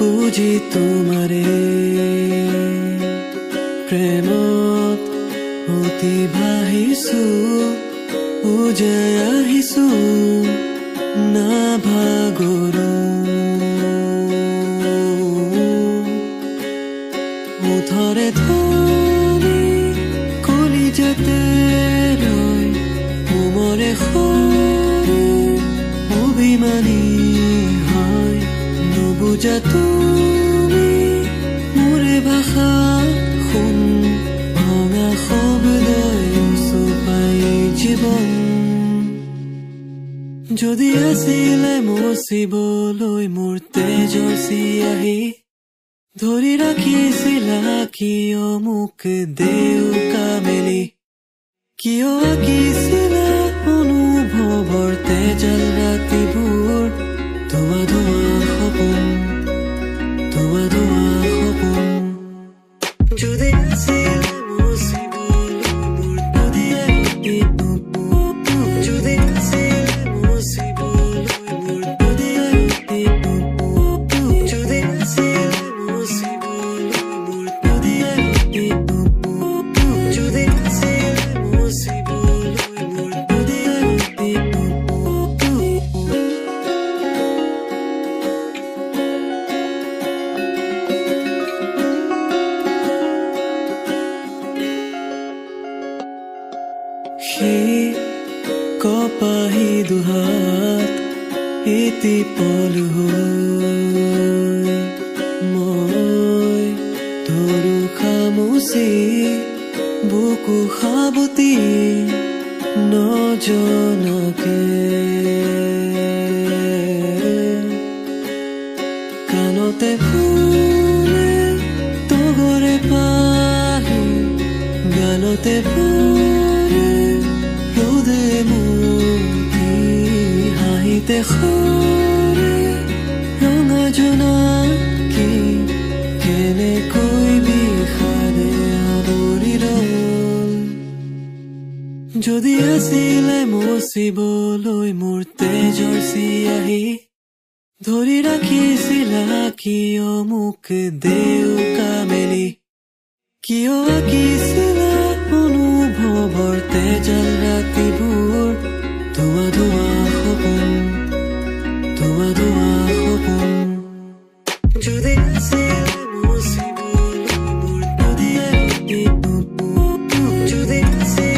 বুজি তোমাৰে প্ৰেমত অতি ভাহিছো উজাই আহিছো নাভাগৰো মুঠৰে ধৰি কলিজাতে ৰৈ মোমৰে সৰে অভিমানী হয় নুবুজা তুমি মোৰে ভাষা শুন ভঙা শব্দই চপাই জীৱন যদি আছিলে মচিবলৈ মোৰ তেজৰ চিয়াহী ধৰি ৰাখিছিলা কিয় মোক দেউকা মেলি কিয় আঁকিছিলা অনুভৱৰ তেজাল ৰাতিবোৰ ধোৱা ধোৱা সপোন ধোৱা ধোৱা সপোন যদি আছিলে মচিবলৈ মোৰ নদীয়ে যদি আছিলে মচিবলৈ মোৰ নদীয়ে যদি আছিলে মচিবলৈ মোৰ নদীয়ে যদি আছিলে মচিবলৈ মোৰ নদীয়ে সেই কপাহী দুহাত এটি পল হৈ মই ধৰো খামুচি বুকু সাবতি নজনাকে কাণতে ফুলে তগৰে পাহি গানতে পৰে ৰ'দে মুঠি হাঁহিতে সৰে ৰঙা জোনাকী কেনেকৈ বিষাদে আৱৰি ৰ'ল যদি আছিলে মচিবলৈ মোৰ তেজৰ চিয়াহী ধৰি ৰাখিছিলা কিয় মোক দেউকা মেলি কিয় আঁকিছিলা অনুভৱৰ তেজাল ৰাতিবোৰ ধোৱা ধোৱা সপোন ধোৱা ধোৱা সপোন যদি আছিলে মচিবলৈ মোৰ নদীয়ে যদি আছিলে